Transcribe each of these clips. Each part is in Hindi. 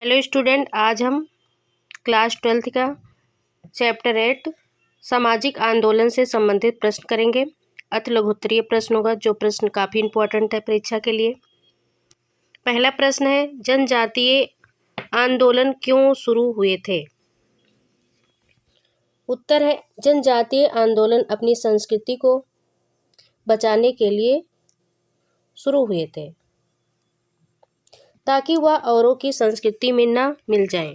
हेलो स्टूडेंट, आज हम क्लास 12th का चैप्टर 8 सामाजिक आंदोलन से संबंधित प्रश्न करेंगे। अति लघुत्तरीय प्रश्न होगा, जो प्रश्न काफ़ी इम्पोर्टेंट है परीक्षा के लिए। पहला प्रश्न है, जनजातीय आंदोलन क्यों शुरू हुए थे? उत्तर है, जनजातीय आंदोलन अपनी संस्कृति को बचाने के लिए शुरू हुए थे, ताकि वह औरों की संस्कृति में ना मिल जाए।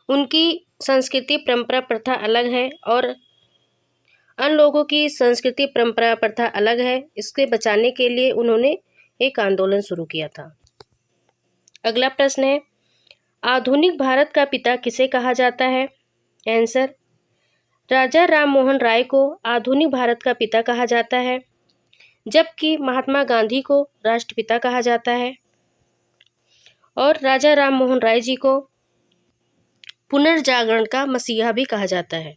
उनकी संस्कृति परंपरा प्रथा अलग है और अन्य लोगों की संस्कृति परंपरा प्रथा अलग है। इसके बचाने के लिए उन्होंने एक आंदोलन शुरू किया था। अगला प्रश्न है, आधुनिक भारत का पिता किसे कहा जाता है? आंसर, राजा राम मोहन राय को आधुनिक भारत का पिता कहा जाता है, जबकि महात्मा गांधी को राष्ट्रपिता कहा जाता है और राजा राम मोहन राय जी को पुनर्जागरण का मसीहा भी कहा जाता है।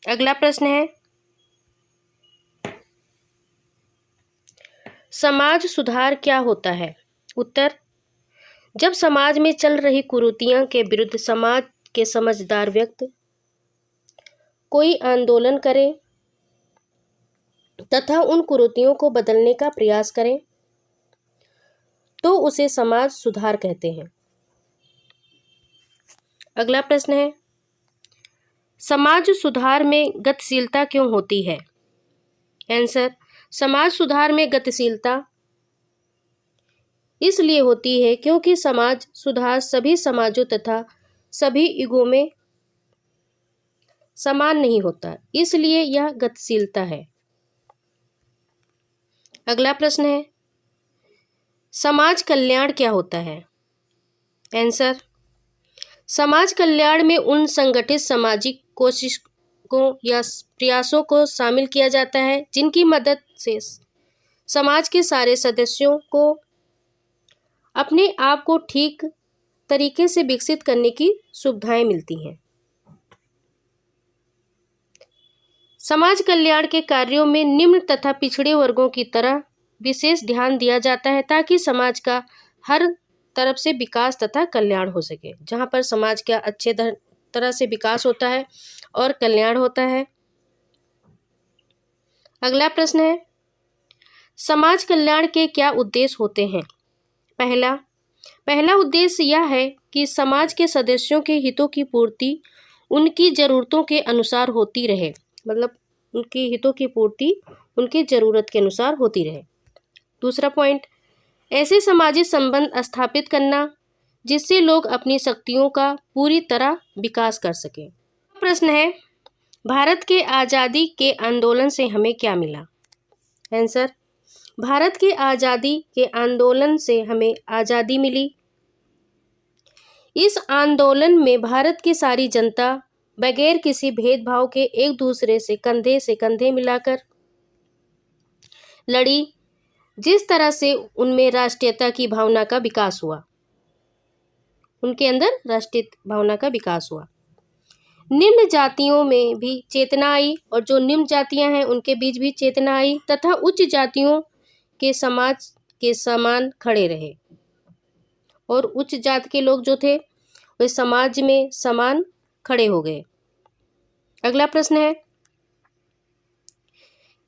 अगला प्रश्न है, समाज सुधार क्या होता है? उत्तर, जब समाज में चल रही कुरीतियों के विरुद्ध समाज के समझदार व्यक्ति कोई आंदोलन करें तथा उन कुरीतियों को बदलने का प्रयास करें तो उसे समाज सुधार कहते हैं। अगला प्रश्न है, समाज सुधार में गतिशीलता क्यों होती है? आंसर, समाज सुधार में गतिशीलता इसलिए होती है क्योंकि समाज सुधार सभी समाजों तथा सभी युगों में समान नहीं होता, इसलिए यह गतिशीलता है। अगला प्रश्न है, समाज कल्याण क्या होता है? आंसर, समाज कल्याण में उन संगठित सामाजिक कोशिशों या प्रयासों को शामिल किया जाता है जिनकी मदद से समाज के सारे सदस्यों को अपने आप को ठीक तरीके से विकसित करने की सुविधाएं मिलती हैं। समाज कल्याण के कार्यों में निम्न तथा पिछड़े वर्गों की तरह विशेष ध्यान दिया जाता है ताकि समाज का हर तरफ से विकास तथा कल्याण हो सके। जहाँ पर समाज का अच्छे तरह से विकास होता है और कल्याण होता है। अगला प्रश्न है, समाज कल्याण के क्या उद्देश्य होते हैं? पहला उद्देश्य यह है कि समाज के सदस्यों के हितों की पूर्ति उनकी ज़रूरतों के अनुसार होती रहे, मतलब उनके हितों की पूर्ति उनकी ज़रूरत के अनुसार होती रहे। दूसरा पॉइंट, ऐसे सामाजिक संबंध स्थापित करना जिससे लोग अपनी शक्तियों का पूरी तरह विकास कर सकें। प्रश्न है, भारत के आज़ादी के आंदोलन से हमें क्या मिला? आंसर, भारत के आज़ादी के आंदोलन से हमें आज़ादी मिली। इस आंदोलन में भारत की सारी जनता बगैर किसी भेदभाव के एक दूसरे से कंधे मिलाकर लड़ी, जिस तरह से उनमें राष्ट्रीयता की भावना का विकास हुआ, उनके अंदर राष्ट्रीय भावना का विकास हुआ। निम्न जातियों में भी चेतना आई और जो निम्न जातियां हैं उनके बीच भी चेतना आई तथा उच्च जातियों के समाज के समान खड़े रहे और उच्च जाति के लोग जो थे वे समाज में समान खड़े हो गए। अगला प्रश्न है,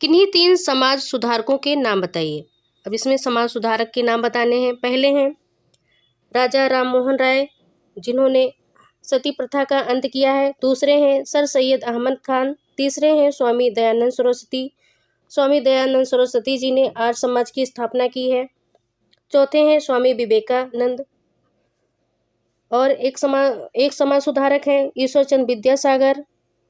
किन्हीं 3 समाज सुधारकों के नाम बताइए। अब इसमें समाज सुधारक के नाम बताने हैं। पहले हैं राजा राम मोहन राय, जिन्होंने सती प्रथा का अंत किया है। दूसरे हैं सर सैयद अहमद खान। तीसरे हैं स्वामी दयानंद सरस्वती। स्वामी दयानंद सरस्वती जी ने आर्य समाज की स्थापना की है। चौथे हैं स्वामी विवेकानंद और एक समाज सुधारक हैं ईश्वर चंद्र विद्यासागर,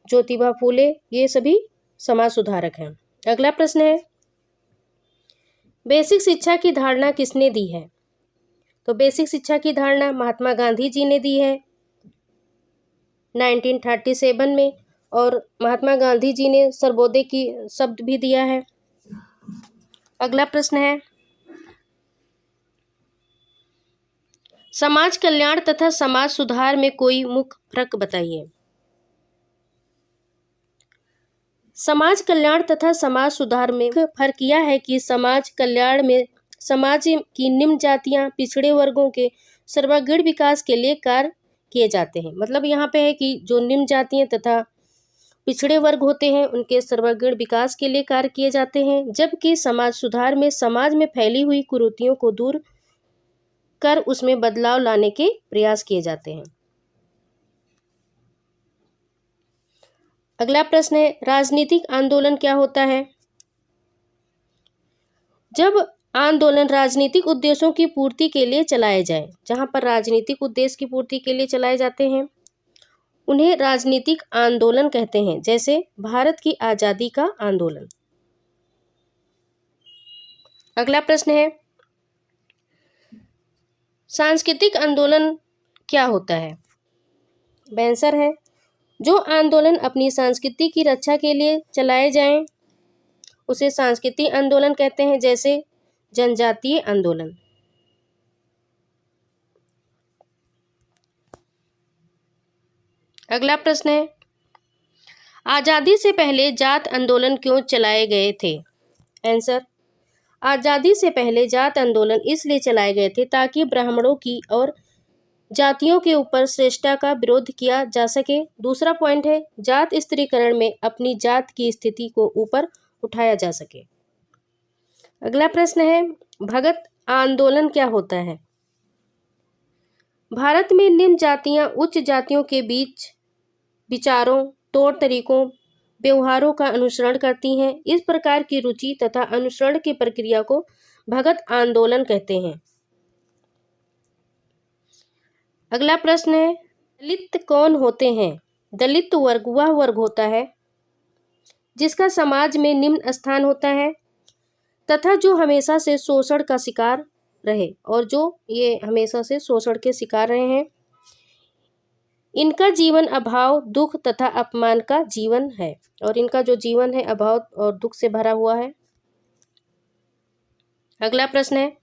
ज्योतिबा फूले, ये सभी समाज सुधारक हैं। अगला प्रश्न है, बेसिक शिक्षा की धारणा किसने दी है? तो बेसिक शिक्षा की धारणा महात्मा गांधी जी ने दी है 1937 में और महात्मा गांधी जी ने सर्वोदय की शब्द भी दिया है। अगला प्रश्न है, समाज कल्याण तथा समाज सुधार में कोई मुख्य फर्क बताइए। समाज कल्याण तथा समाज सुधार में फर्क यह है कि समाज कल्याण में समाज की निम्न जातियां, पिछड़े वर्गों के सर्वांगीण विकास के लिए कार्य किए जाते हैं। मतलब यहाँ पे है कि जो निम्न जातियां तथा पिछड़े वर्ग होते हैं उनके सर्वांगीण विकास के लिए कार्य किए जाते हैं, जबकि समाज सुधार में समाज में फैली हुई कुरीतियों को दूर कर उसमें बदलाव लाने के प्रयास किए जाते हैं। अगला प्रश्न है, राजनीतिक आंदोलन क्या होता है? जब आंदोलन राजनीतिक उद्देश्यों की पूर्ति के लिए चलाए जाए, जहां पर राजनीतिक उद्देश्य की पूर्ति के लिए चलाए जाते हैं उन्हें राजनीतिक आंदोलन कहते हैं, जैसे भारत की आजादी का आंदोलन। अगला प्रश्न है, सांस्कृतिक आंदोलन क्या होता है? आंसर है, जो आंदोलन अपनी संस्कृति की रक्षा के लिए चलाए जाएं उसे सांस्कृतिक आंदोलन कहते हैं, जैसे जनजातीय आंदोलन। अगला प्रश्न है, आजादी से पहले जात आंदोलन क्यों चलाए गए थे? आंसर, आजादी से पहले जात आंदोलन इसलिए चलाए गए थे ताकि ब्राह्मणों की और जातियों के ऊपर श्रेष्ठता का विरोध किया जा सके। दूसरा पॉइंट है, जात स्त्रीकरण में अपनी जात की स्थिति को ऊपर उठाया जा सके। अगला प्रश्न है, भगत आंदोलन क्या होता है? भारत में निम्न जातियां उच्च जातियों के बीच विचारों, तौर तरीकों, व्यवहारों का अनुसरण करती हैं। इस प्रकार की रुचि तथा अनुसरण की प्रक्रिया को भगत आंदोलन कहते हैं। अगला प्रश्न है, दलित कौन होते हैं? दलित वर्ग वह वर्ग होता है जिसका समाज में निम्न स्थान होता है तथा जो हमेशा से शोषण का शिकार रहे और जो ये हमेशा से शोषण के शिकार रहे हैं। इनका जीवन अभाव, दुख तथा अपमान का जीवन है और इनका जो जीवन है अभाव और दुख से भरा हुआ है। अगला प्रश्न है,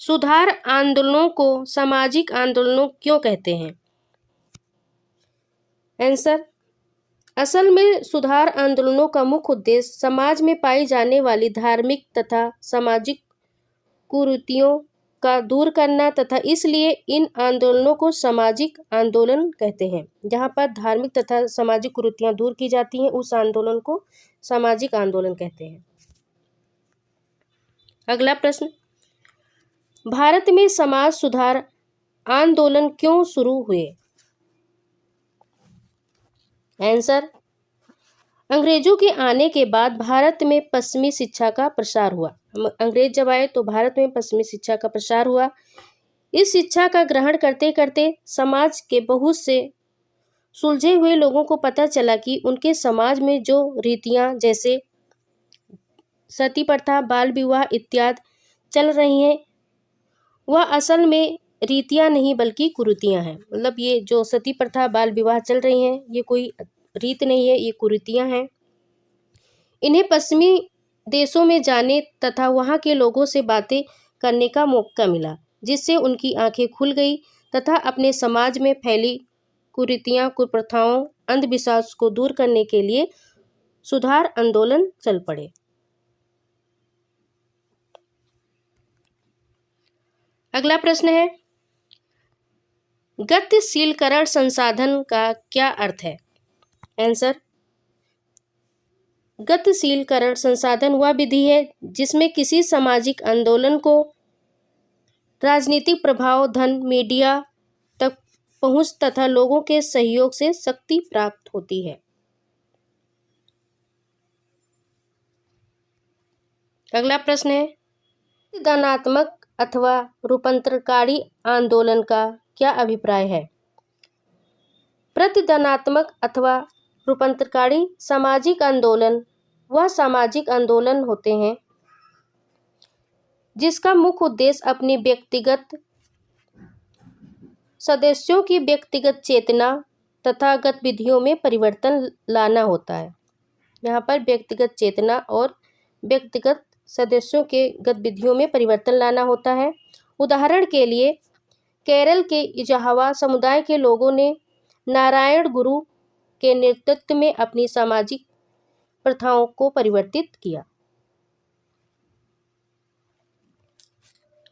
सुधार आंदोलनों को सामाजिक आंदोलनों क्यों कहते हैं? आंसर, असल में सुधार आंदोलनों का मुख्य उद्देश्य समाज में पाई जाने वाली धार्मिक तथा सामाजिक कुरीतियों का दूर करना तथा इसलिए इन आंदोलनों को सामाजिक आंदोलन कहते हैं। जहाँ पर धार्मिक तथा सामाजिक कुरीतियां दूर की जाती हैं उस आंदोलन को सामाजिक आंदोलन कहते हैं। अगला प्रश्न, भारत में समाज सुधार आंदोलन क्यों शुरू हुए? आंसर, अंग्रेजों के आने के बाद भारत में पश्चिमी शिक्षा का प्रसार हुआ। अंग्रेज जब आए तो भारत में पश्चिमी शिक्षा का प्रसार हुआ। इस शिक्षा का ग्रहण करते करते समाज के बहुत से सुलझे हुए लोगों को पता चला कि उनके समाज में जो रीतियां जैसे सती प्रथा, बाल विवाह इत्यादि चल रही हैं वह असल में रीतियां नहीं बल्कि कुरीतियां हैं। मतलब ये जो सती प्रथा, बाल विवाह चल रही हैं ये कोई रीत नहीं है, ये कुरीतियां हैं। इन्हें पश्चिमी देशों में जाने तथा वहाँ के लोगों से बातें करने का मौका मिला, जिससे उनकी आंखें खुल गई तथा अपने समाज में फैली कुरीतियां, कुप्रथाओं, अंधविश्वास को दूर करने के लिए सुधार आंदोलन चल पड़े। अगला प्रश्न है, गतिशीलकरण संसाधन का क्या अर्थ है? आंसर, गतिशीलकरण संसाधन वह विधि है जिसमें किसी सामाजिक आंदोलन को राजनीतिक प्रभाव, धन, मीडिया तक पहुंच तथा लोगों के सहयोग से शक्ति प्राप्त होती है। अगला प्रश्न है, प्रतिदानात्मक अथवा रूपांतरकारी आंदोलन का क्या अभिप्राय है? प्रतिदानात्मक अथवा रूपांतरकारी सामाजिक आंदोलन वह सामाजिक आंदोलन होते हैं जिसका मुख्य उद्देश्य अपनी व्यक्तिगत सदस्यों की व्यक्तिगत चेतना तथा गतिविधियों में परिवर्तन लाना होता है। यहाँ पर व्यक्तिगत चेतना और व्यक्तिगत सदस्यों के गतिविधियों में परिवर्तन लाना होता है। उदाहरण के लिए केरल के इजाहवा समुदाय के लोगों ने नारायण गुरु के नेतृत्व में अपनी सामाजिक प्रथाओं को परिवर्तित किया।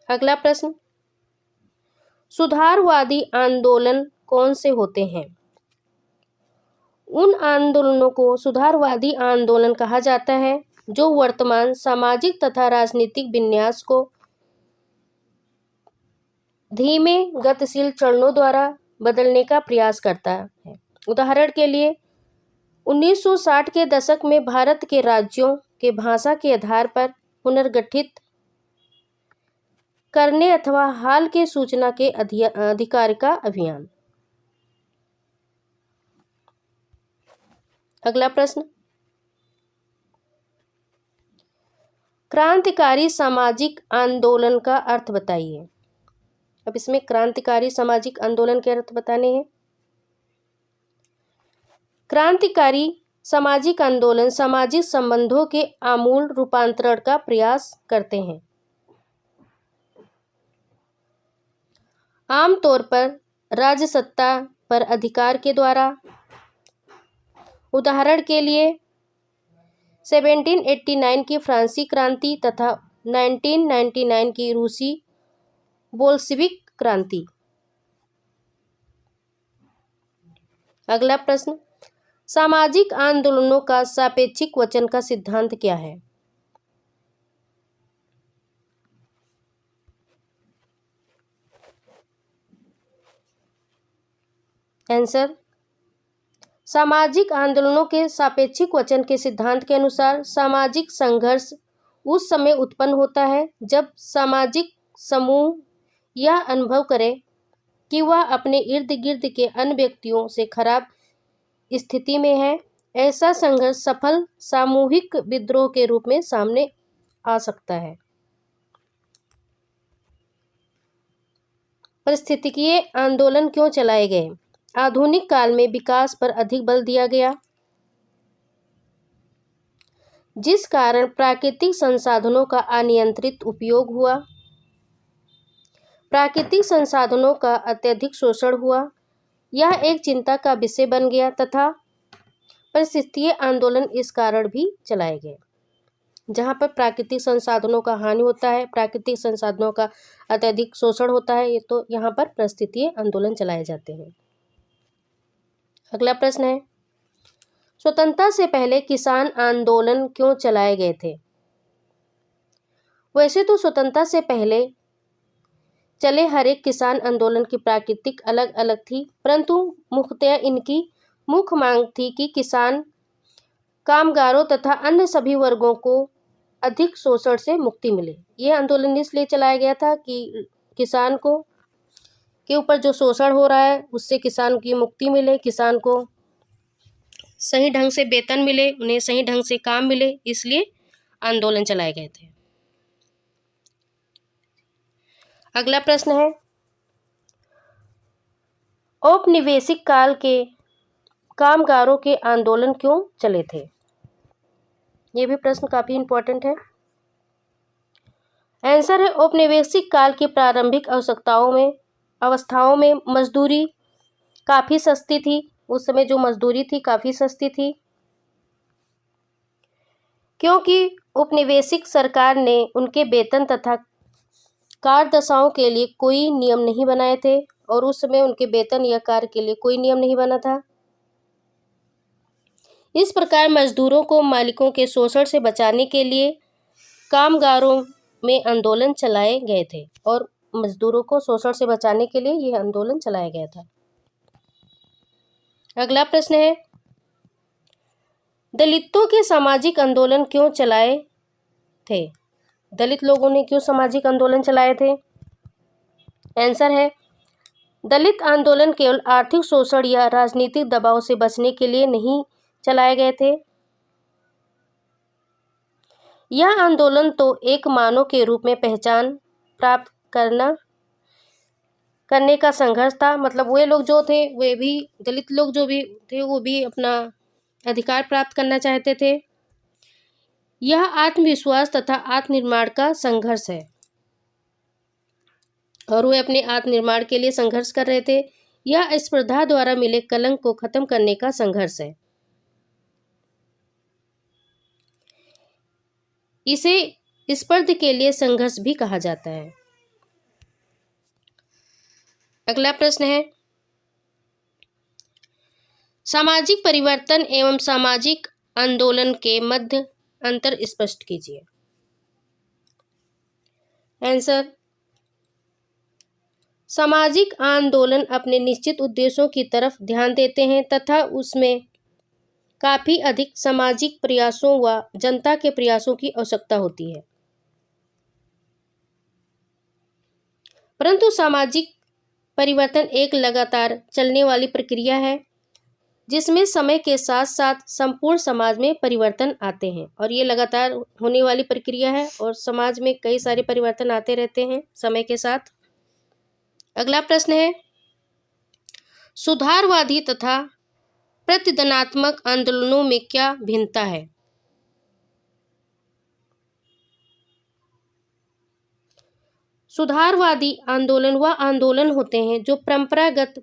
अगला प्रश्न, सुधारवादी आंदोलन कौन से होते हैं? उन आंदोलनों को सुधारवादी आंदोलन कहा जाता है जो वर्तमान सामाजिक तथा राजनीतिक विन्यास को धीमे गतिशील चरणों द्वारा बदलने का प्रयास करता है। उदाहरण के लिए 1960 के दशक में भारत के राज्यों के भाषा के आधार पर पुनर्गठित करने अथवा हाल के सूचना के अधिकार का अभियान। अगला प्रश्न, क्रांतिकारी सामाजिक आंदोलन का अर्थ बताइए। अब इसमें क्रांतिकारी सामाजिक आंदोलन के अर्थ बताने हैं। क्रांतिकारी सामाजिक आंदोलन सामाजिक संबंधों के आमूल रूपांतरण का प्रयास करते हैं, आमतौर पर राज्य सत्ता पर अधिकार के द्वारा। उदाहरण के लिए 1789 की फ्रांसीसी क्रांति तथा 1999 की रूसी बोल्शेविक क्रांति। अगला प्रश्न, सामाजिक आंदोलनों का सापेक्षिक वचन का सिद्धांत क्या है? आंसर, सामाजिक आंदोलनों के सापेक्षिक वचन के सिद्धांत के अनुसार सामाजिक संघर्ष उस समय उत्पन्न होता है जब सामाजिक समूह यह अनुभव करे कि वह अपने इर्द गिर्द के अन्य व्यक्तियों से खराब स्थिति में है। ऐसा संघर्ष सफल सामूहिक विद्रोह के रूप में सामने आ सकता है। पारिस्थितिकीय आंदोलन क्यों चलाए गए? आधुनिक काल में विकास पर अधिक बल दिया गया, जिस कारण प्राकृतिक संसाधनों का अनियंत्रित उपयोग हुआ, प्राकृतिक संसाधनों का अत्यधिक शोषण हुआ, यह एक चिंता का विषय बन गया तथा पारिस्थितिकीय आंदोलन इस कारण भी चलाए गए। जहाँ पर प्राकृतिक संसाधनों का हानि होता है, प्राकृतिक संसाधनों का अत्यधिक शोषण होता है, तो यहाँ पर पारिस्थितिकीय आंदोलन चलाए जाते हैं। अगला प्रश्न है, स्वतंत्रता से पहले किसान आंदोलन क्यों चलाए गए थे? वैसे तो स्वतंत्रता से पहले चले हर एक किसान आंदोलन की प्राकृतिक अलग अलग थी, परंतु मुख्यतः इनकी मुख्य मांग थी कि किसान, कामगारों तथा अन्य सभी वर्गों को अधिक शोषण से मुक्ति मिले। यह आंदोलन इसलिए चलाया गया था कि किसान को के ऊपर जो शोषण हो रहा है उससे किसान की मुक्ति मिले, किसान को सही ढंग से वेतन मिले, उन्हें सही ढंग से काम मिले, इसलिए आंदोलन चलाए गए थे। अगला प्रश्न है, औपनिवेशिक काल के कामगारों के आंदोलन क्यों चले थे? ये भी प्रश्न काफी इंपॉर्टेंट है। आंसर है, औपनिवेशिक काल की प्रारंभिक अवस्थाओं में मजदूरी काफी सस्ती थी। उस समय जो मजदूरी थी काफी सस्ती थी, क्योंकि औपनिवेशिक सरकार ने उनके वेतन तथा कार्य दशाओं के लिए कोई नियम नहीं बनाए थे, और उस समय उनके वेतन या कार्य के लिए कोई नियम नहीं बना था। इस प्रकार मजदूरों को मालिकों के शोषण से बचाने के लिए कामगारों में आंदोलन चलाए गए थे, और मजदूरों को शोषण से बचाने के लिए यह आंदोलन चलाया गया था। अगला प्रश्न है, दलितों के सामाजिक आंदोलन क्यों चलाए थे? दलित लोगों ने क्यों सामाजिक आंदोलन चलाए थे? आंसर है, दलित आंदोलन केवल आर्थिक शोषण या राजनीतिक दबाव से बचने के लिए नहीं चलाए गए थे। यह आंदोलन तो एक मानव के रूप में पहचान प्राप्त करने का संघर्ष था। मतलब वे लोग जो थे, वे भी दलित लोग जो भी थे, वो भी अपना अधिकार प्राप्त करना चाहते थे। यह आत्मविश्वास तथा आत्मनिर्माण का संघर्ष है, और वे अपने आत्मनिर्माण के लिए संघर्ष कर रहे थे। यह स्पर्धा द्वारा मिले कलंक को खत्म करने का संघर्ष है। इसे स्पर्ध के लिए संघर्ष भी कहा जाता है। अगला प्रश्न है, सामाजिक परिवर्तन एवं सामाजिक आंदोलन के मध्य अंतर स्पष्ट कीजिए। आंसर, सामाजिक आंदोलन अपने निश्चित उद्देश्यों की तरफ ध्यान देते हैं तथा उसमें काफी अधिक सामाजिक प्रयासों व जनता के प्रयासों की आवश्यकता होती है। परंतु सामाजिक परिवर्तन एक लगातार चलने वाली प्रक्रिया है जिसमें समय के साथ साथ संपूर्ण समाज में परिवर्तन आते हैं, और ये लगातार होने वाली प्रक्रिया है और समाज में कई सारे परिवर्तन आते रहते हैं समय के साथ। अगला प्रश्न है, सुधारवादी तथा प्रतिदनात्मक आंदोलनों में क्या भिन्नता है? सुधारवादी आंदोलन वह आंदोलन होते हैं जो परंपरागत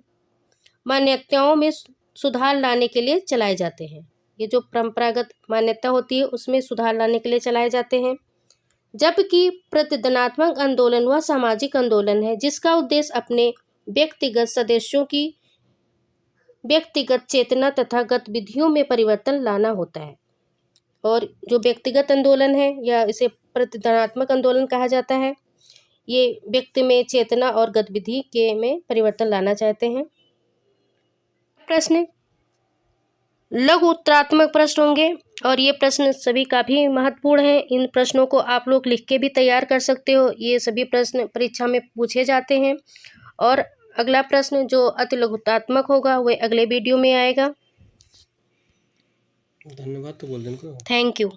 मान्यताओं में सुधार लाने के लिए चलाए जाते हैं। ये जो परंपरागत मान्यता होती है उसमें सुधार लाने के लिए चलाए जाते हैं, जबकि प्रतिदनात्मक आंदोलन वह सामाजिक आंदोलन है जिसका उद्देश्य अपने व्यक्तिगत सदस्यों की व्यक्तिगत चेतना तथा गतिविधियों में परिवर्तन लाना होता है। और जो व्यक्तिगत आंदोलन है या इसे प्रतिदनात्मक आंदोलन कहा जाता है, ये व्यक्ति में चेतना और गतिविधि के में परिवर्तन लाना चाहते हैं। प्रश्न लघु उत्तरात्मक प्रश्न होंगे और ये प्रश्न सभी काफ़ी महत्वपूर्ण हैं। इन प्रश्नों को आप लोग लिख के भी तैयार कर सकते हो। ये सभी प्रश्न परीक्षा में पूछे जाते हैं। और अगला प्रश्न जो अति लघुत्तरात्मक होगा वह अगले वीडियो में आएगा। धन्यवाद तो बोल दें। Thank you.